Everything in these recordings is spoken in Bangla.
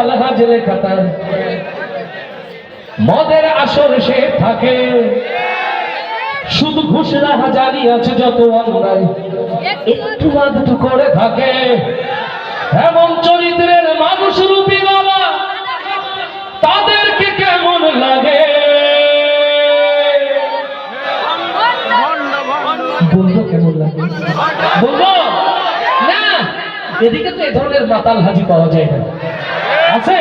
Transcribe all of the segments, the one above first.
আলহাজ লেখা তার, মদের আসর সে থাকে, শুধু ঘুষ রাহাজানি আছে যত অন্যায় একটু আধটু করে থাকে। এমন চরিত্রের মানুষ রূপী বাবা তাদেরকে কেমন লাগে? বলবো কেমন লাগে? বলবো না, এদিকে তো এ ধরনের মাতাল হাজি পাওয়া যায় না। আছে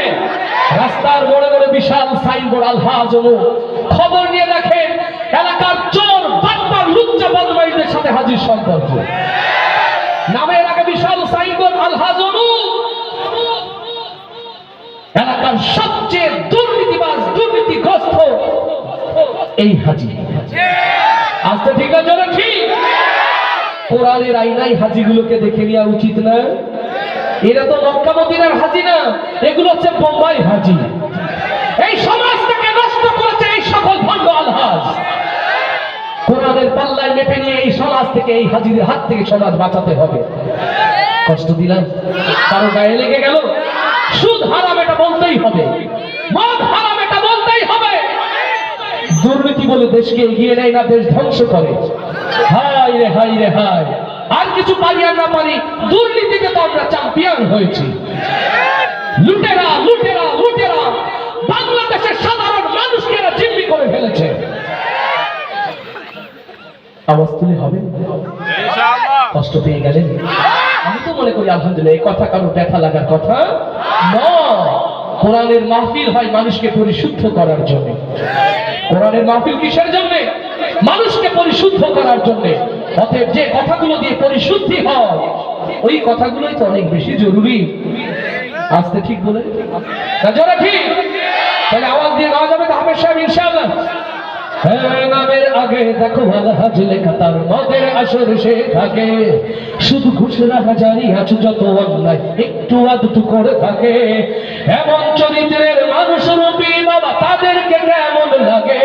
রাস্তার মোড়ে মোড়ে বিশাল সাইনবোর্ড আলহাজ অমুক, খবর নিয়ে দেখেন এলাকার চোর বাটপার লুচ্চা বদমাইশদের সাথে হাজির সম্পর্ক, নামের আগে বিশাল সাইনবোর্ড আলহাজ অমুক। এলাকার সবচেয়ে দুর্নীতিবাজ দুর্নীতিগ্রস্ত এই হাজি। আজকে ঠিক আছে না? ঠিক। কোরআনের আইনাই হাজিগুলোকে দেখে নেওয়া উচিত না? এরা তো মক্কা মদিনার হাজি না, এগুলো হচ্ছে বোম্বাই হাজি। এই সমাজটাকে নষ্ট করেছে এই সকল ভণ্ড আলহাজ। কোরআনের পাল্লায় মেপে নিয়ে এই সমাজ থেকে, এই হাজিদের হাত থেকে সমাজ বাঁচাতে হবে। কষ্ট দিলাম? কারো গায়ে লেগে গেল? সুদ হারাম এটা বলতেই হবে, মদ হারাম এটা বলতেই হবে। দুর্নীতি বলে দেশকে এগিয়ে নেয় না, দেশ ধ্বংস করে। হায় রে হায় রে হায়। আর কিছু পারি আর না পারি, দুর্নীতিতে তো আমরা চ্যাম্পিয়ন হয়েছি। লুটেরা লুটেরা লুটেরা বাংলাদেশের সাধারণ মানুষকে এরা জিম্মি করে ফেলেছে। আওয়াজ তুলে হবে? কষ্ট পেয়ে গেলেন? আমি তো মনে করি আলহামদুলিল্লাহ এই কথা কারো ব্যথা লাগার কথা নয়। কোরআনের মাহফিল হয় মানুষকে পরিশুদ্ধ করার জন্য। কোরআনের মাহফিল কিসের জন্য? মানুষকে পরিশুদ্ধ করার জন্য। অতএব যে কথাগুলো দিয়ে পরিশুদ্ধি হয় ওই কথাগুলোই তো অনেক বেশি জরুরি। আজকে ঠিক বলে জোরে ঠিক? তাহলে আওয়াজ দিয়ে গাওয়া যাবে তো হাফেজ সাহেব ইনশাআল্লাহ? নামের আগে দেখো আলহাজ লেখা তার, মদের আসর সে থাকে, শুধু ঘুষ রাহাজানি আছে যত অন্যায় একটু আধটু করে থাকে। এমন চরিত্রের মানুষ রূপী বাবা তাদেরকে কেমন লাগে?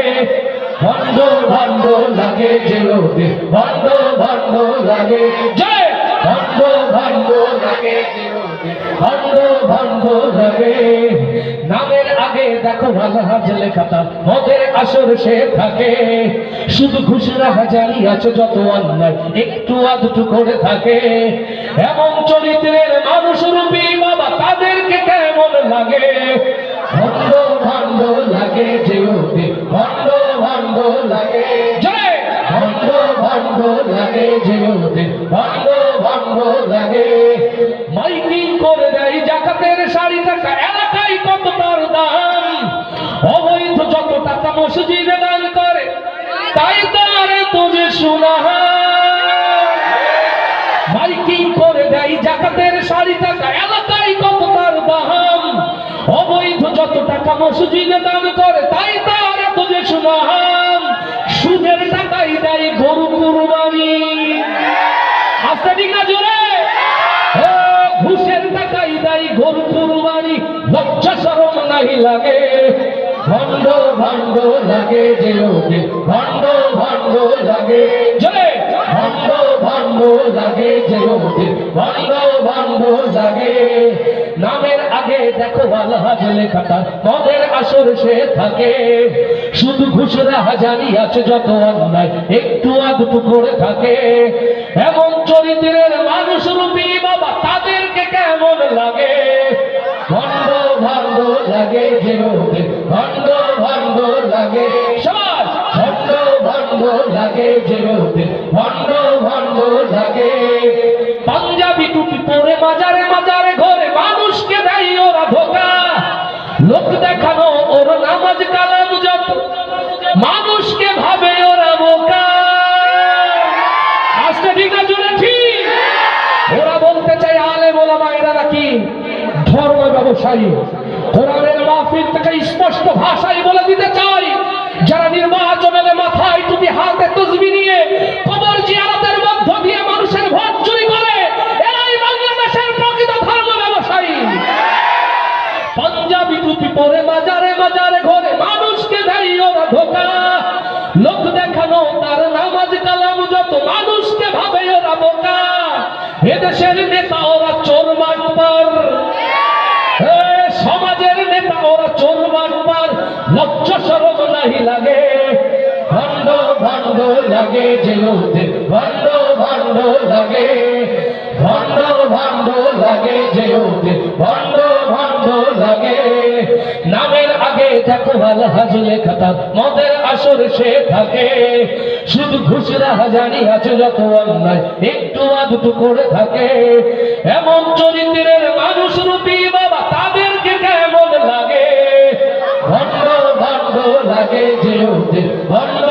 ভণ্ড ভণ্ড লাগে যে ওদের, ভণ্ড ভণ্ড লাগে জয়, ভণ্ড ভণ্ড লাগে যে ওদের, ভণ্ড ভণ্ড লাগে। নামের আগে দেখো আলহাজ লেখা তার, মদের আসর সে থাকে, শুধু ঘুষ রাহাজানি আছে যত অন্যায় একটু আধটু করে থাকে। এমন চরিত্রের মানুষ রূপী বাবা তাদেরকে কেমন লাগে? ভণ্ড ভণ্ড লাগে যে ওদের, ভণ্ড ভণ্ড লাগে জয়, ভণ্ড ভণ্ড লাগে যে ওদের, ভণ্ড ভণ্ড লাগে। মাইকিং করে দেয় জাকাতের শাড়ি টাকা, এলাকায় কত তার দাম, অবৈধ যত টাকা মসজিদে দান করে তাই তার তোজে শোনা। মাইকিং করে দেয় জাকাতের শাড়ি টাকা, এলাকায় কত তার দাম, অবৈধ যত টাকা মসজিদে দান করে তাই তার তোজে শোনা। সুদের টাকাই দেয় গরু কুরবানি। আস্তে ঠিক না জোরে? ঘুষের টাকাই দেয় গরু কুরবানি, লজ্জা শরম নাই লাগে? ভণ্ড ভণ্ড লাগে যে ওদের, ভণ্ড ভণ্ড লাগে জোরে, ভণ্ড ভণ্ড লাগে যে ওদের, ভণ্ড ভণ্ড লাগে। নামের আগে দেখো আলহাজ লেখা তার, মদের আসর সে থাকে, শুধু ঘুষ রাহাজানি আছে যত অন্যায় একটু আধটু করে থাকে। এমন চরিত্রের মানুষ রূপী বাবা তাদেরকে কেমন লাগে? ভণ্ড ভণ্ড লাগে যে ওদের, ভণ্ড ভণ্ড লাগে সমাজ, ভণ্ড ভণ্ড লাগে যে ওদের, ভণ্ড ভণ্ড লাগে। পাঞ্জাবি টুপি পরে মাজারে মাজারে ঘরে মানুষকে দেয় ওরা ধোকা, লোক দেখানো ওর নামাজ কালাম যত, মানুষকে ভাবে ওরা বোকা। আজকে ঠিক আছে ঠিক? ওরা বলতে চাই আলেম ওলামা এরা নাকি ধর্ম ব্যবসায়ী। কোরআনের মাহফিল থেকে স্পষ্ট ভাষায় বলে দিতে চাই, যারা নির্বাচনে মাথায় টুপি হাতে তসবি নিয়ে কবর জিয়ারতের মধ্য দিয়ে মানুষের ভোট চুরি করে, এরাই বাংলাদেশের প্রকৃত ধর্ম ব্যবসায়ী। পাঞ্জাবি টুপি পরে মাজারে মাজারে ঘরে মানুষকে দেয় ওরা ধোকা, লোক দেখানো তার নামাজ কালাম যত, মানুষকে ভাবে ওরা বোকা। এদেশের নেতা ওরা চোর বাটপার, লজ্জা শরম নাহি লাগে, ভণ্ড ভণ্ড লাগে যে ওদের, ভণ্ড ভণ্ড লাগে, ভণ্ড ভণ্ড লাগে যে ওদের, ভণ্ড ভণ্ড লাগে। নামের আগে দেখো আলহাজ লেখা, তার মদের আসর সে থাকে, শুধু ঘুষরা জানি আছে যত অন্যায় একটু আধটু করে থাকে। এমন চরিত্রের মানুষ রূপী বাবা তাদেরকে কেমন লাগে, ভণ্ড ভণ্ড লাগে যে ওদের, ভণ্ড